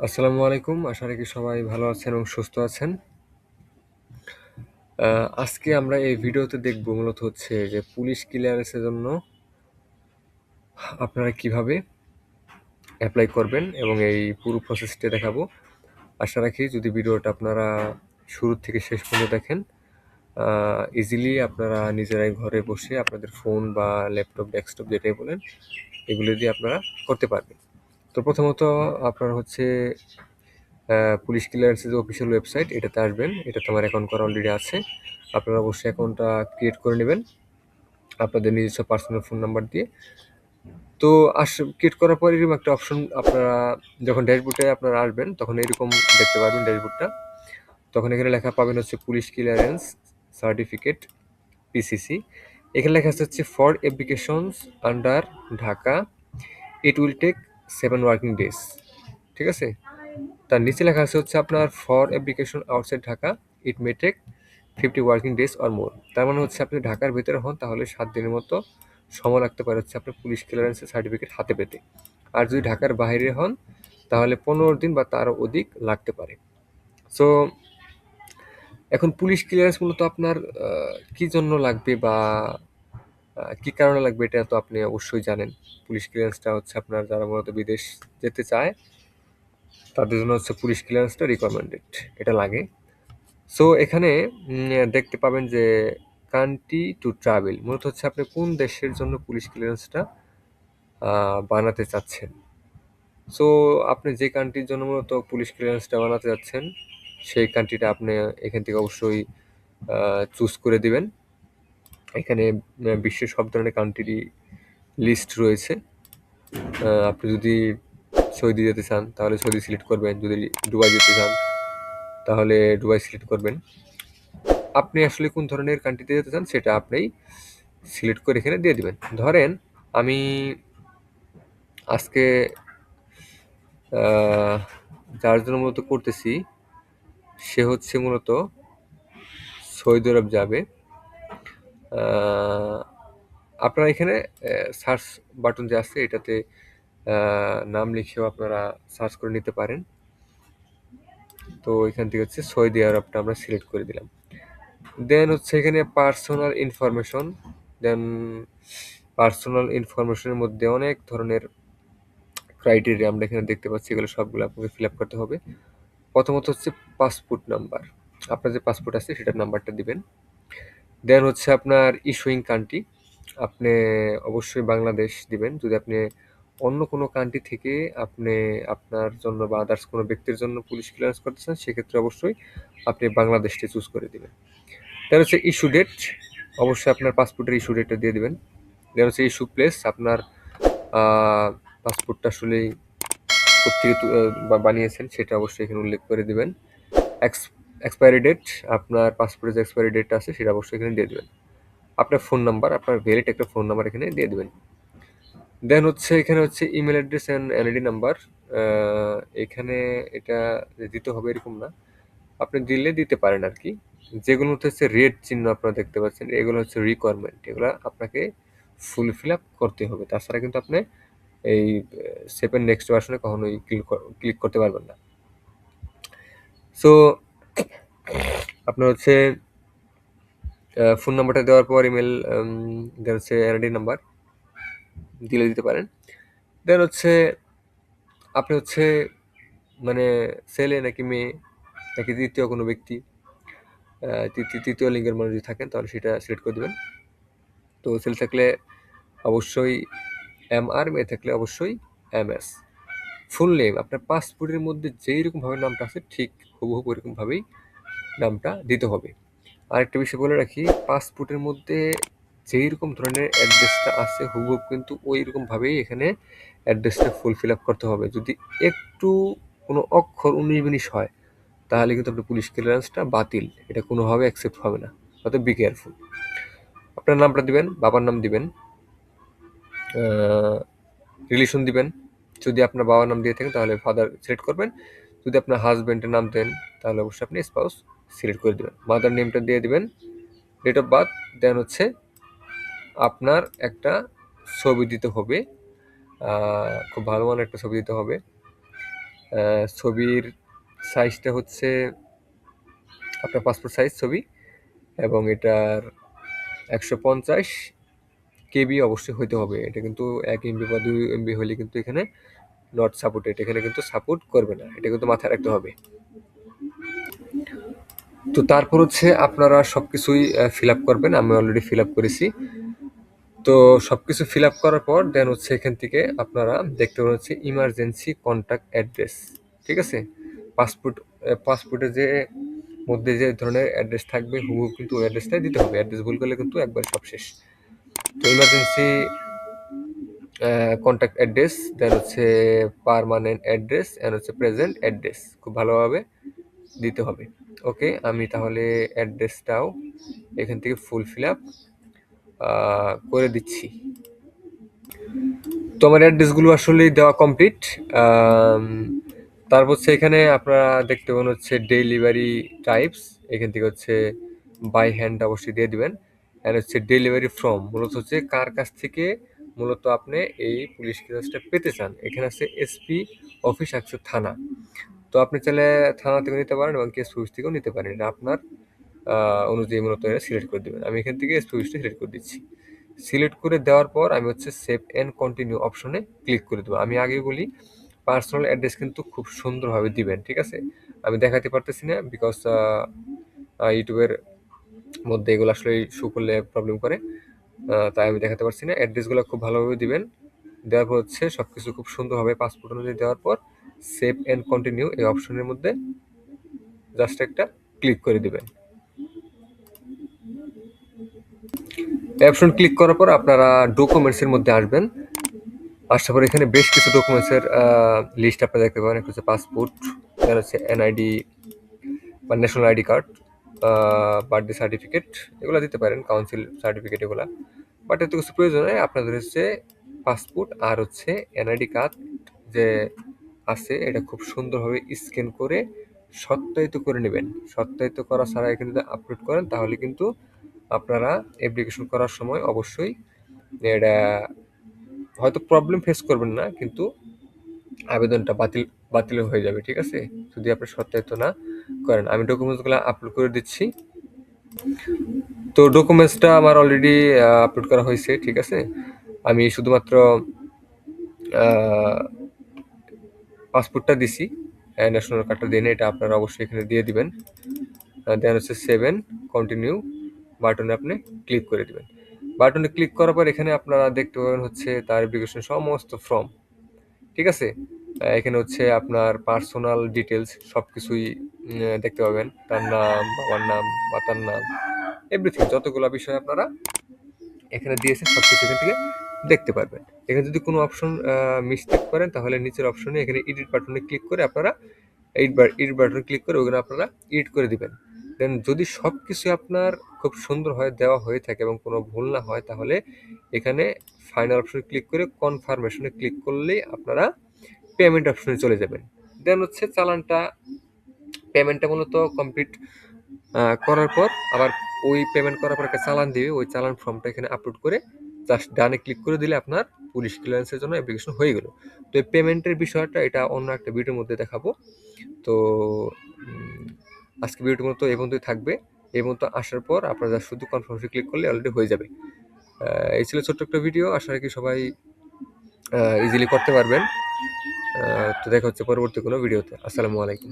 আসসালামু আলাইকুম। আশা রাখি সবাই ভালো আছেন এবং সুস্থ আছেন। আজকে আমরা এই ভিডিওতে দেখব মূলত হচ্ছে যে পুলিশ ক্লিয়ারেন্সের জন্য আপনারা কিভাবে এপ্লাই করবেন এবং এই পুরো প্রসেসটা দেখাবো। আশা রাখি যদি ভিডিওটা আপনারা শুরু থেকে শেষ পর্যন্ত দেখেন, ইজিলি আপনারা নিজেরাই ঘরে বসে আপনাদের ফোন বা ল্যাপটপ, ডেস্কটপ যেটাই বলেন, এগুলো দিয়ে আপনারা করতে পারবেন। তো প্রথমত আপনারা হচ্ছে পুলিশ ক্লিয়ারেন্সের যে অফিসিয়াল ওয়েবসাইট এটাতে আসবেন। এটাতে আমার অ্যাকাউন্ট করা অলরেডি আছে। আপনারা অবশ্যই অ্যাকাউন্টটা ক্রিয়েট করে নেবেন আপনাদের নিজস্ব পার্সোনাল ফোন নাম্বার দিয়ে। তো ক্রিয়েট করার পর এরকম একটা অপশন আপনারা যখন ড্যাশবোর্ডে আপনারা আসবেন তখন এরকম দেখতে পারবেন ড্যাশবোর্ডটা। তখন এখানে লেখা পাবেন হচ্ছে পুলিশ ক্লিয়ারেন্স সার্টিফিকেট পিসিসি। এখানে লেখা আছে হচ্ছে for applications under Dhaka it will take 7 working days. ঠিক আছে? তার নিচে লেখা আছে হচ্ছে আপনার for application outside Dhaka it may take 50 working days or more. তার মানে হচ্ছে আপনি ঢাকার ভিতরে হন তাহলে 7 দিনের মতো সময় লাগতে পারে হচ্ছে আপনার পুলিশ ক্লিয়ারেন্সের সার্টিফিকেট হাতে পেতে। আর যদি ঢাকার বাইরে হন তাহলে 15 দিন বা তারও অধিক লাগতে পারে। সো এখন পুলিশ ক্লিয়ারেন্স মূলত আপনার কি জন্য লাগবে বা কি কারণে লাগবে এটা তো আপনি অবশ্যই জানেন। পুলিশ ক্লিয়ারেন্সটা হচ্ছে আপনার যারা মূলত বিদেশ যেতে চায় তাদের জন্য হচ্ছে পুলিশ ক্লিয়ারেন্সটা রিকমেন্ডেড, এটা লাগে। সো এখানে দেখতে পাবেন যে কান্ট্রি টু ট্রাভেল মূলত হচ্ছে আপনি কোন দেশের জন্য পুলিশ ক্লিয়ারেন্সটা বানাতে চাচ্ছেন। সো আপনি যে কান্ট্রির জন্য মূলত পুলিশ ক্লিয়ারেন্সটা বানাতে যাচ্ছেন সেই কান্ট্রিটা আপনি এখান থেকে অবশ্যই চুজ করে দিবেন। এখানে বিশ্বের সব ধরনের কান্ট্রি লিস্ট রয়েছে। আপনি যদি সৌদি যেতে চান তাহলে সৌদি সিলেক্ট করবেন, যদি দুবাই যেতে চান তাহলে দুবাই সিলেক্ট করবেন। আপনি আসলে কোন ধরনের কান্ট্রিতে যেতে চান সেটা আপনি সিলেক্ট করে এখানে দিয়ে দিবেন। ধরেন আমি আজকে যার জন্য মূলত করতেছি সে হচ্ছে মূলত সৌদি আরব যাবে। আপনারা এখানে সার্চ বাটন যে আছে এটাতে নাম লিখেও আপনারা সার্চ করে নিতে পারেন। তো এখান থেকে হচ্ছে সৌদি আরবটা আমরা সিলেক্ট করে দিলাম। দেন হচ্ছে এখানে পার্সোনাল ইনফরমেশন। দেন পার্সোনাল ইনফরমেশনের মধ্যে অনেক ধরনের ক্রাইটেরিয়া আমরা এখানে দেখতে পাচ্ছি, এগুলো সবগুলো আপনাকে ফিল আপ করতে হবে। প্রথমত হচ্ছে পাসপোর্ট নাম্বার, আপনার যে পাসপোর্ট আছে সেটার নাম্বারটা দিবেন। দেন হচ্ছে আপনার ইস্যুইং কান্ট্রি, আপনি অবশ্যই বাংলাদেশ দিবেন। যদি আপনি অন্য কোনো কান্ট্রি থেকে আপনি আপনার জন্য বা আদার্স কোনো ব্যক্তির জন্য পুলিশ ক্লিয়ারেন্স করতে চান সেক্ষেত্রে অবশ্যই আপনি বাংলাদেশটি চুজ করে দিবেন। দেন হচ্ছে ইস্যু ডেট, অবশ্যই আপনার পাসপোর্টের ইস্যু ডেটটা দিয়ে দিবেন। দেন হচ্ছে ইস্যু প্লেস, আপনার পাসপোর্টটা আসলেই কোত্থেকে বানিয়েছেন সেটা অবশ্যই এখানে উল্লেখ করে দিবেন। এক্সপায়ারি ডেট, আপনার পাসপোর্টের যে এক্সপায়ারি ডেট আছে সেটা অবশ্যই এখানে দিয়ে দিবেন। আপনার ফোন নাম্বার, আপনার ভ্যালিড একটা ফোন নাম্বার এখানে দিয়ে দিবেন। দেন হচ্ছে এখানে হচ্ছে email address and NID number. এখানে এটা দিতে হবে এরকম না, আপনি দিলে দিতে পারেন আর কি। যেগুলো হচ্ছে রেড চিহ্ন আপনারা দেখতে পাচ্ছেন এগুলো হচ্ছে রিকোয়ারমেন্ট, এগুলো আপনাকে ফিল আপ করতে হবে। তাছাড়া কিন্তু আপনি এই সেভেন নেক্সট ভার্সনে কখনোই ক্লিক করতে পারবেন না। সো আপনার হচ্ছে ফোন নাম্বারটা দেওয়ার পর ইমেল, দেন হচ্ছে এনআইডি নাম্বার দিলে দিতে পারেন। দেন হচ্ছে আপনি হচ্ছে মানে ছেলে নাকি মেয়ে নাকি তৃতীয় কোনো ব্যক্তি, তৃতীয় লিঙ্গের মানুষ যদি থাকেন তাহলে সেটা সিলেক্ট করে দেবেন। তো ছেলে থাকলে অবশ্যই MR, মেয়ে থাকলে অবশ্যই MS। ফুল নেম আপনার পাসপোর্টের মধ্যে যেই রকমভাবে নামটা আছে ঠিক হুবহু ওইরকমভাবেই নামটা দিতে হবে। আরেকটা বিষয় বলে রাখি, পাসপোর্টের মধ্যে যেই রকম ধরনের অ্যাড্রেসটা আছে হুবহু কিন্তু ওই রকমভাবেই এখানে অ্যাড্রেসটা ফিল আপ করতে হবে। যদি একটু কোনো অক্ষর 19-20 হয় তাহলে কিন্তু আপনার পুলিশ ক্লিয়ারেন্সটা বাতিল, এটা কোনোভাবে অ্যাকসেপ্ট হবে না। অতএব বি কেয়ারফুল। আপনার নামটা দিবেন, বাবার নাম দিবেন, রিলেশন দিবেন। যদি আপনার বাবার নাম দিয়ে থাকেন তাহলে ফাদার সিলেক্ট করবেন। যদি আপনার হাজব্যান্ডের নাম দেন তাহলে অবশ্যই আপনি স্পাউস সিলেক্ট করে দেবেন। মাদার নেমটা দিয়ে দিবেন, ডেট অফ বার্থ। দেন হচ্ছে আপনার একটা ছবি দিতে হবে, খুব ভালো মানের একটা ছবি দিতে হবে। ছবির সাইজটা হচ্ছে আপনার পাসপোর্ট সাইজ ছবি, এবং এটার 150 কেবি অবশ্যই হইতে হবে। এটা কিন্তু 1 এমবি বা 2 এমবি হলে কিন্তু এখানে নট সাপোর্টেড, এখানে কিন্তু সাপোর্ট করবে না, এটা কিন্তু মাথায় রাখতে হবে। তো তারপর হচ্ছে আপনারা সবকিছুই ফিল আপ করবেন, আমি অলরেডি ফিল আপ করেছি। তো সবকিছু ফিল আপ করার পর দেন হচ্ছে এখান থেকে আপনারা দেখতে পাবেন হচ্ছে ইমার্জেন্সি কন্ট্যাক্ট অ্যাড্রেস, ঠিক আছে। পাসপোর্টে যে মধ্যে যে ধরনের অ্যাড্রেস থাকবে হুবহু কিন্তু ওই অ্যাড্রেসটাই দিতে হবে, অ্যাড্রেস ভুল করলে কিন্তু একবার সব শেষ। তো ইমার্জেন্সি কন্ট্যাক্ট অ্যাড্রেস, দেন হচ্ছে পার্মানেন্ট অ্যাড্রেস, এন্ড হচ্ছে প্রেজেন্ট অ্যাড্রেস খুব ভালোভাবে দিতে হবে। ওকে, আমি তাহলে অ্যাড্রেসটাও এখান থেকে ফুল ফিল আপ করে দিচ্ছি। তো আমার অ্যাড্রেসগুলো আসলেই দেওয়া কমপ্লিট। তারপর হচ্ছে এখানে আপনারা দেখতে পাবেন হচ্ছে ডেলিভারি টাইপস, এখান থেকে হচ্ছে বাই হ্যান্ড অবশ্যই দিয়ে দিবেন। অ্যান্ড হচ্ছে ডেলিভারি ফ্রম, মূলত হচ্ছে কার কাছ থেকে মূলত আপনি এই পুলিশ ক্লিয়ারেন্সটা পেতে চান। এখানে আছে এসপি অফিস, আছে থানা। তো আপনি চাইলে থানা থেকেও নিতে পারেন এবং কেস অফিস থেকেও নিতে পারেন, এটা আপনার অনুযায়ী মূলত এটা সিলেক্ট করে দেবেন। আমি এখান থেকে এসপি অফিসটা সিলেক্ট করে দিচ্ছি। সিলেক্ট করে দেওয়ার পর আমি হচ্ছে সেভ অ্যান্ড কন্টিনিউ অপশনে ক্লিক করে দেবো। আমি আগে বলি পার্সোনাল অ্যাড্রেস কিন্তু খুব সুন্দরভাবে দিবেন, ঠিক আছে। আমি দেখাতে পারতেছি না বিকজ ইউটিউবের মধ্যে এগুলো আসলে শো করলে প্রবলেম করে, তাই আমি দেখাতে পারছি না। অ্যাড্রেসগুলো খুব ভালোভাবে দিবেন, দেওয়ার পর হচ্ছে সব কিছু খুব সুন্দরভাবে পাসপোর্ট অনুযায়ী দেওয়ার পর সেভ অ্যান্ড কন্টিনিউ এই অপশনের মধ্যে জাস্ট একটা ক্লিক করে দিবেন। অপশন ক্লিক করার পর আপনারা ডকুমেন্টসের মধ্যে আসবেন। আসার পর এখানে বেশ কিছু ডকুমেন্টসের লিস্ট আপনারা দেখতে পাবেন। একটা হচ্ছে পাসপোর্ট, তার হচ্ছে এনআইডি বা national ID card, birthday certificate, এগুলো দিতে পারেন, কাউন্সিল সার্টিফিকেট এগুলা। বাট এত কিছু প্রয়োজন নেই, আপনাদের হচ্ছে পাসপোর্ট আর হচ্ছে এনআইডি কার্ড যে আছে এটা খুব সুন্দরভাবে স্ক্যান করে সত্যায়িত করে নেবেন। সত্যায়িত করা ছাড়া এখানে যদি আপলোড করেন তাহলে কিন্তু আপনারা অ্যাপ্লিকেশন করার সময় অবশ্যই এটা হয়তো প্রবলেম ফেস করবেন না, কিন্তু আবেদনটা বাতিল হয়ে যাবে, ঠিক আছে, যদি আপনি সত্যায়িত না করেন। আমি ডকুমেন্টসগুলো আপলোড করে দিচ্ছি। তো ডকুমেন্টসটা আমার অলরেডি আপলোড করা হয়েছে, ঠিক আছে। আমি শুধুমাত্র পাসপোর্টটা দিছি, ন্যাশনাল কার্ডটা দিয়ে এটা আপনারা অবশ্যই এখানে দিয়ে দিবেন। দেন হচ্ছে সেভেন কন্টিনিউ বাটনে আপনি ক্লিক করে দিবেন। বাটনে ক্লিক করার পর এখানে আপনারা দেখতে পাবেন হচ্ছে তার অ্যাপ্লিকেশন সমস্ত ফর্ম, ঠিক আছে। এখানে হচ্ছে আপনার পার্সোনাল ডিটেলস সব কিছুই দেখতে পাবেন, তার নাম, বাবার নাম, মাতার নাম, এভরিথিং যতগুলো বিষয় আপনারা এখানে দিয়েছেন সব কিছু এখান থেকে দেখতে পারবেন। এখানে যদি কোনো অপশন মিস্টেক করেন তাহলে নিচের অপশনে এখানে এডিট বাটনে ক্লিক করে আপনারা এডিট বাটনে ক্লিক করে ওখানে আপনারা এডিট করে দিবেন। দেন যদি সব কিছু আপনার খুব সুন্দর হয়ে দেওয়া হয়ে থাকে এবং কোনো ভুল না হয় তাহলে এখানে ফাইনাল অপশনে ক্লিক করে কনফার্মেশনে ক্লিক করলেই আপনারা পেমেন্ট অপশনে চলে যাবেন। দেন হচ্ছে পেমেন্টটা মূলত কমপ্লিট করার পর আবার ওই পেমেন্ট করার পর একটা চালান দিবে, ওই চালান ফর্মটা এখানে আপলোড করে জাস্ট ডানে ক্লিক করে দিলে আপনার পুলিশ ক্লিয়ারেন্সের জন্য অ্যাপ্লিকেশন হয়ে গেল। তো এই পেমেন্টের বিষয়টা এটা অন্য একটা ভিডিওর মধ্যে দেখাবো। তো আজকে ভিডিওর মতো এই পর্যন্তই থাকবে। এই মতো আসার পর আপনারা শুধু কনফার্মেশন ক্লিক করলে অলরেডি হয়ে যাবে। এই ছিল ছোট্ট একটা ভিডিও, আশা রাখি সবাই ইজিলি করতে পারবেন। তো দেখা হচ্ছে পরবর্তী কোনো ভিডিওতে। আসসালামু আলাইকুম।